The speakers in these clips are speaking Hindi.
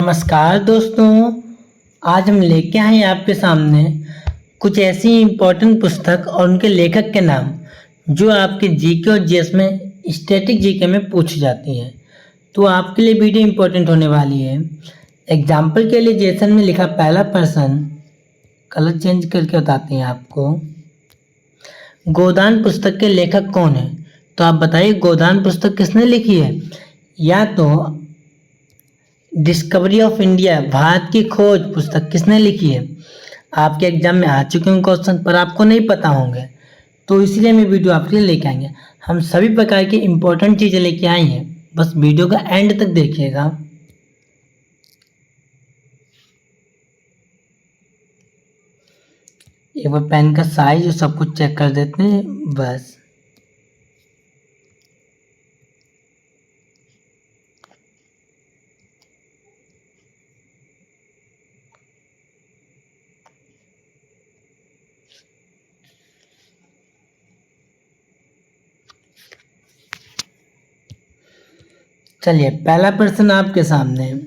नमस्कार दोस्तों। आज हम लेके आए हैं आपके सामने कुछ ऐसी इम्पोर्टेंट पुस्तक और उनके लेखक के नाम जो आपके जीके और जीएस में स्टैटिक जीके में पूछी जाती हैं। तो आपके लिए वीडियो इम्पोर्टेंट होने वाली है। एग्जाम्पल के लिए जेसन में लिखा पहला पर्सन, कलर चेंज करके बताते हैं आपको। गोदान पुस्तक के लेखक कौन है? तो आप बताइए गोदान पुस्तक किसने लिखी है? या तो डिस्कवरी ऑफ इंडिया, भारत की खोज पुस्तक किसने लिखी है? आपके एग्जाम में आ चुके हैं क्वेश्चन, पर आपको नहीं पता होंगे, तो इसलिए हम वीडियो आपके लिए लेके आएंगे। हम सभी प्रकार की इंपॉर्टेंट चीज़ें लेके आए हैं, बस वीडियो का एंड तक देखिएगा। एक बार पेन का साइज और सब कुछ चेक कर देते हैं बस। चलिए, पहला प्रश्न आपके सामने है।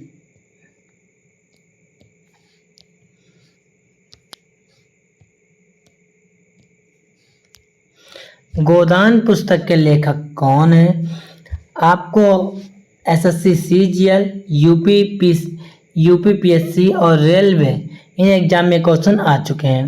गोदान पुस्तक के लेखक कौन है? आपको एसएससी सीजीएल, यूपीपीएससी और रेलवे इन एग्जाम में क्वेश्चन आ चुके हैं।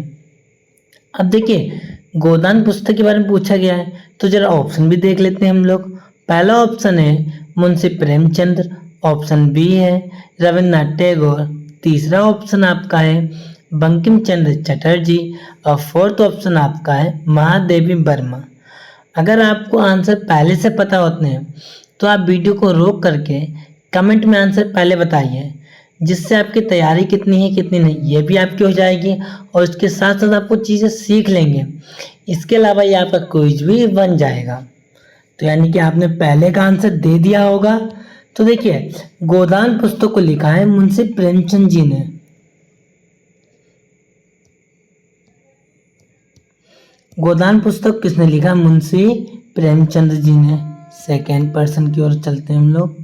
अब देखिए, गोदान पुस्तक के बारे में पूछा गया है, तो जरा ऑप्शन भी देख लेते हैं हम लोग। पहला ऑप्शन है मुंशी प्रेमचंद्र, ऑप्शन बी है रविन्द्रनाथ टैगोर, तीसरा ऑप्शन आपका है बंकिम चंद्र चटर्जी और फोर्थ ऑप्शन आपका है महादेवी वर्मा। अगर आपको आंसर पहले से पता होते हैं तो आप वीडियो को रोक करके कमेंट में आंसर पहले बताइए, जिससे आपकी तैयारी कितनी है कितनी नहीं ये भी आपकी हो जाएगी और इसके साथ साथ आपको चीज़ें सीख लेंगे। इसके अलावा ये आपका क्विज भी बन जाएगा। तो यानी कि आपने पहले का आंसर दे दिया होगा। तो देखिए, गोदान पुस्तक को लिखा है मुंशी प्रेमचंद जी ने। गोदान पुस्तक किसने लिखा? मुंशी प्रेमचंद जी ने। सेकेंड पर्सन की ओर चलते हैं हम लोग।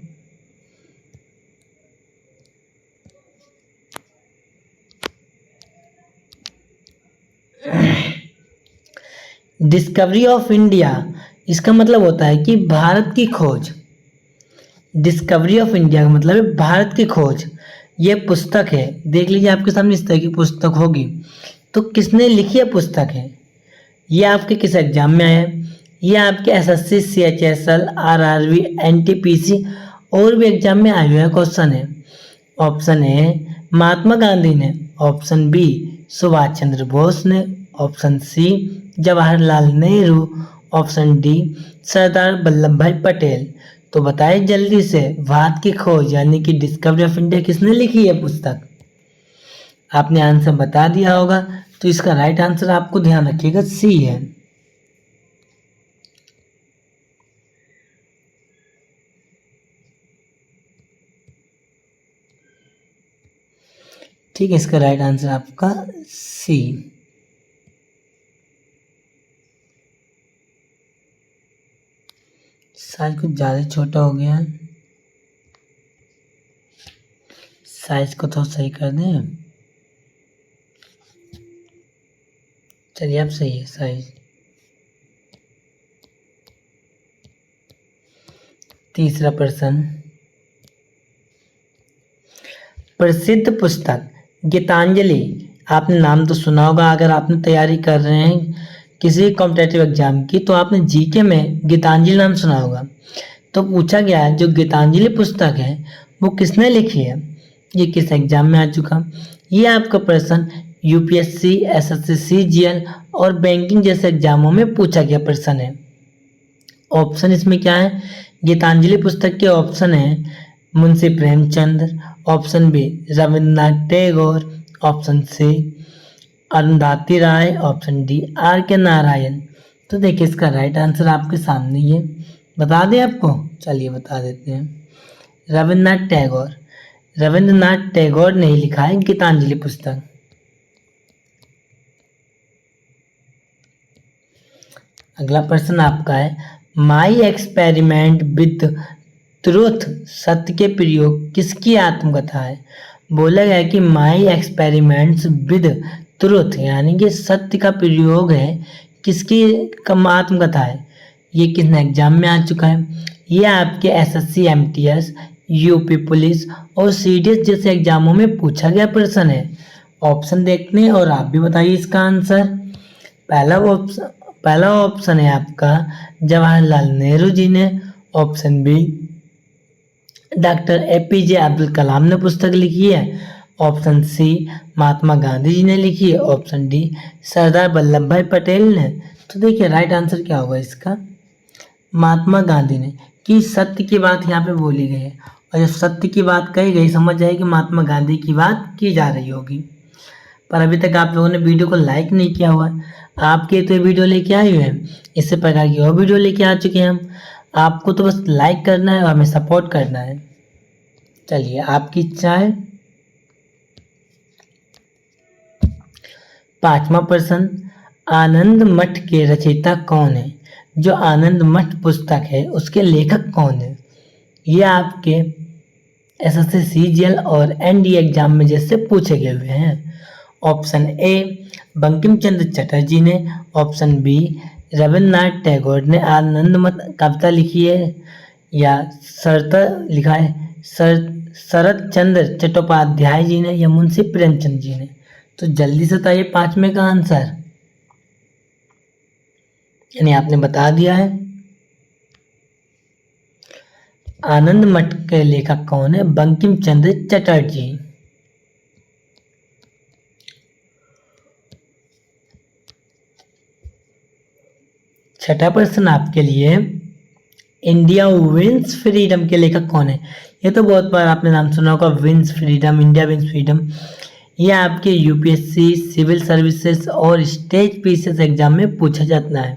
डिस्कवरी ऑफ इंडिया, इसका मतलब होता है कि भारत की खोज। डिस्कवरी ऑफ इंडिया का मतलब है भारत की खोज। ये पुस्तक है, देख लीजिए आपके सामने इस तरह की पुस्तक होगी। तो किसने लिखी है पुस्तक है? ये आपके किस एग्जाम में आया है? ये आपके एसएससी, सीएचएसएल, आरआरबी, एनटीपीसी और भी एग्जाम में आए हुए क्वेश्चन है। ऑप्शन ए महात्मा गांधी ने, ऑप्शन बी सुभाष चंद्र बोस ने, option C Jawaharlal Nehru, option D Sardar Vallabh bhai Patel. तो बताइए जल्दी से, भारत की खोज यानी कि डिस्कवरी ऑफ इंडिया किसने लिखी है पुस्तक? आपने आंसर बता दिया होगा, तो इसका राइट आंसर आपको ध्यान रखिएगा सी है। ठीक है, इसका राइट आंसर आपका सी। साइज कुछ ज़्यादा छोटा हो गया है, साइज को थोड़ा सही कर दें। चलिए, अब सही है साइज। तीसरा प्रश्न, प्रसिद्ध पुस्तक गीतांजलि, आपने नाम तो सुना होगा। अगर आपने तैयारी कर रहे हैं किसी कॉम्पिटेटिव एग्जाम की, तो आपने जीके में गीतांजलि नाम सुना होगा। तो पूछा गया है जो गीतांजलि पुस्तक है वो किसने लिखी है? ये किस एग्जाम में आ चुका? ये आपका प्रश्न यूपीएससी, एसएससी, सीजीएल और बैंकिंग जैसे एग्जामों में पूछा गया प्रश्न है। ऑप्शन इसमें क्या है? गीतांजलि पुस्तक के ऑप्शन है Munshi Premchand, option B Rabindranath Tagore, option C Arundhati Roy, option D R K Narayan. तो देखिए, इसका राइट आंसर आपके सामने ही है। बता दें आपको? चलिए बता देते हैं। रविन्द्रनाथ टैगोर। रविन्द्रनाथ टैगोर ने ही लिखा है गीतांजलि पुस्तक। अगला प्रश्न आपका है माई एक्सपेरिमेंट विद ट्रुथ सत्य के प्रयोग किसकी आत्मकथा है? बोला गया कि माई एक्सपेरिमेंट्स विद ट्रुथ, यानी कि सत्य का प्रयोग है किसकी आत्मकथा है? ये किसने एग्जाम में आ चुका है? ये आपके एसएससी, एमटीएस, यूपी पुलिस और सीडीएस जैसे एग्जामों में पूछा गया प्रश्न है। ऑप्शन देखते हैं और आप भी बताइए इसका आंसर। पहला ऑप्शन है आपका जवाहरलाल नेहरू जी ने। Option B doctor APJ Abdul Kalam ने पुस्तक लिखी है। ऑप्शन सी महात्मा गांधी जी ने लिखी है। ऑप्शन डी सरदार वल्लभ भाई पटेल ने। तो देखिए राइट आंसर क्या होगा इसका, महात्मा गांधी ने। कि सत्य की बात यहाँ पे बोली गई है, और जब सत्य की बात कही गई समझ जाए कि महात्मा गांधी की बात की जा रही होगी। पर अभी तक आप लोगों ने वीडियो को लाइक नहीं किया हुआ है। आपके तो ये वीडियो लेके आए हुए हैं, इससे प्रकार की और वीडियो लेके आ चुके हैं हम। आपको तो बस लाइक करना है और हमें सपोर्ट करना है। चलिए आपकी इच्छा है। 5वां प्रश्न, आनंद मठ के रचयिता कौन है? जो आनंद मठ पुस्तक है उसके लेखक कौन है? ये आपके एसएससी, सीजीएल और एनडीए एग्जाम में जैसे पूछे गए हुए हैं। ऑप्शन ए बंकिम चंद्र चटर्जी ने। ऑप्शन बी रविन्द्रनाथ टैगोर ने आनंद मठ कविता लिखी है, या शरत चंद्र चट्टोपाध्याय जी ने, या मुंशी प्रेमचंद जी ने। तो जल्दी से बताइए 5वें का आंसर, यानी आपने बता दिया है। आनंद मठ के लेखक कौन है? बंकिम चंद्र चटर्जी। छठा प्रश्न आपके लिए, इंडिया विंस फ्रीडम के लेखक कौन है? ये तो बहुत बार आपने नाम सुना होगा, wins freedom, India wins freedom. ये आपके यूपीएससी, सिविल सर्विसेज और स्टेट पीसीएस एग्जाम में पूछा जाता है।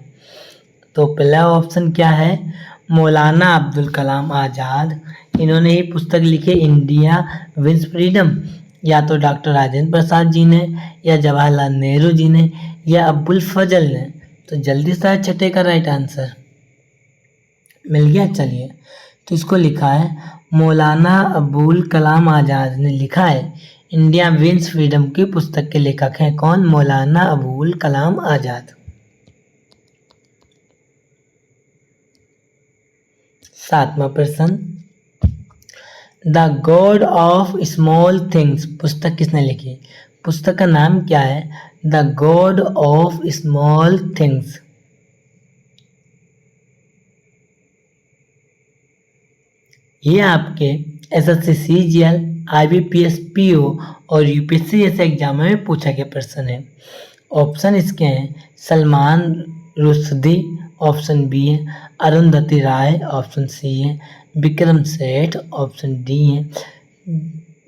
तो पहला ऑप्शन क्या है? मौलाना अब्दुल कलाम आज़ाद। इन्होंने ही पुस्तक लिखी इंडिया विंस फ्रीडम। या तो डॉक्टर राजेंद्र प्रसाद जी ने, या जवाहरलाल नेहरू जी ने, या अब्बुल फजल ने। तो जल्दी से छठे का राइट आंसर मिल गया। चलिए, तो इसको लिखा है मौलाना अबुल कलाम आज़ाद ने लिखा है। इंडिया विंस फ्रीडम की पुस्तक के लेखक हैं कौन? मौलाना अबुल कलाम आज़ाद। 7वां प्रश्न, the God of small things पुस्तक किसने लिखी? पुस्तक का नाम क्या है? The God of small things. ये आपके एसएससी, सीजीएल, आईबीपीएस, पीओ और यूपीएससी जैसे एग्जाम में पूछा गया प्रश्न है। ऑप्शन इसके हैं सलमान रुश्दी। ऑप्शन बी है अरुंधति राय। ऑप्शन सी है विक्रम सेठ। ऑप्शन डी है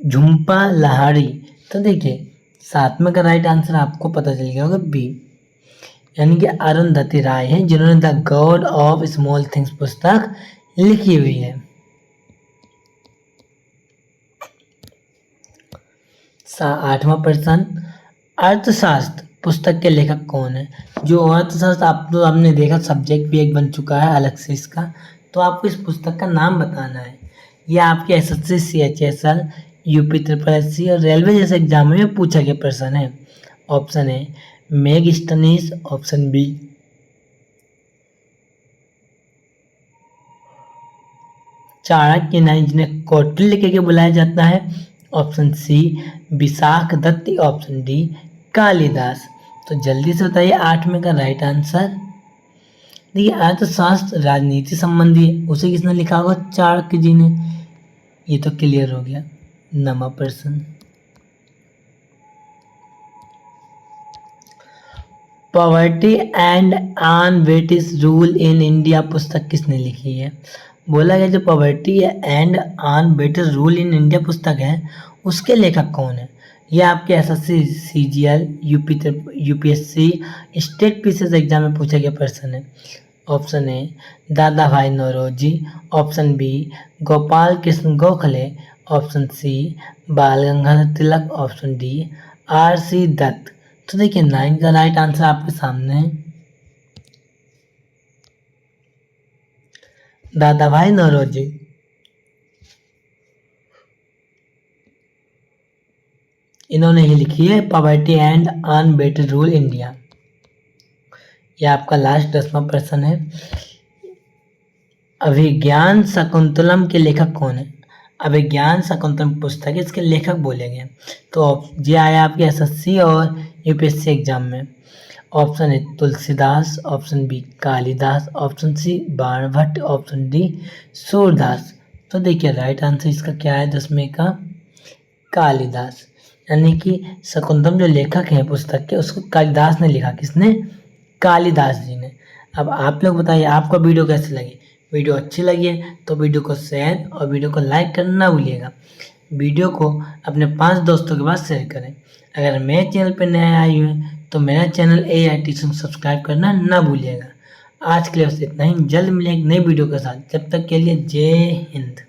झुम्पा लाहिड़ी। तो देखिए 7वें का राइट आंसर आपको पता चल गया होगा, बी, यानी कि अरुंधति राय है जिन्होंने the God of small things पुस्तक लिखी हुई है। 8वां प्रश्न, अर्थशास्त्र पुस्तक के लेखक कौन है? जो अर्थशास्त्र आपने देखा सब्जेक्ट भी एक बन चुका है अलग से इसका, तो आपको इस पुस्तक का नाम बताना है। यह आपके SSC, CHSL, UP triple SC और रेलवे जैसे एग्जाम में पूछा गया प्रश्न है। ऑप्शन है मेगस्टनीज। ऑप्शन बी चाणक्य नाइन जिन्हें कौटिल्य के बुलाया जाता है। Option C Vishakhadatta. Option D Kalidas. तो जल्दी से बताइए 8वें का राइट आंसर। देखिए अर्थशास्त्र राजनीति संबंधी है, उसे किसने लिखा होगा? चाणक्य जी ने। ये तो क्लियर हो गया। 9वां प्रश्न, poverty and unBritish rule in India पुस्तक किसने लिखी है? बोला गया जो poverty and unBritish rule in India पुस्तक है उसके लेखक कौन है? यह आपके SSC, CGL, UPSC, state PCS exam में पूछा गया प्रश्न है। Option A Dada bhai Naoroji. Option B Gopal Krishna Gokhale. Option C Bal Gangadhar Tilak. Option D R C. Dutt. तो देखिए 9 का राइट आंसर आपके सामने है, दादा भाई नौरोजी। इन्होंने ही लिखी है पॉवर्टी एंड अनबेटेड रूल इंडिया। ये आपका लास्ट 10वां प्रश्न है। अभिज्ञान शाकुंतलम के लेखक कौन है? अभिज्ञान शाकुंतलम पुस्तक इसके लेखक बोले गए। तो ये आया आपके एसएससी और यूपीएससी एग्जाम में। Option A Tulsidas, option B Kalidas, option C Banabhatta, option D Surdas. तो देखिए राइट आंसर इसका क्या है 10वें का कालिदास। यानी कि शकुंतलम जो लेखक हैं पुस्तक के उसको कालिदास ने लिखा। किसने? कालिदास जी ने। अब आप लोग बताइए आपको वीडियो कैसी लगी? वीडियो अच्छी लगी है तो वीडियो को शेयर और वीडियो को लाइक करना ना भूलिएगा। वीडियो को अपने 5 दोस्तों के पास शेयर करें। अगर मेरे चैनल पर नए आए हुए हैं तो मेरा चैनल AI टीचिंग सब्सक्राइब करना ना भूलिएगा। आज के लिए बस इतना ही। जल्द मिलेंगे एक नई वीडियो के साथ। जब तक के लिए जय हिंद।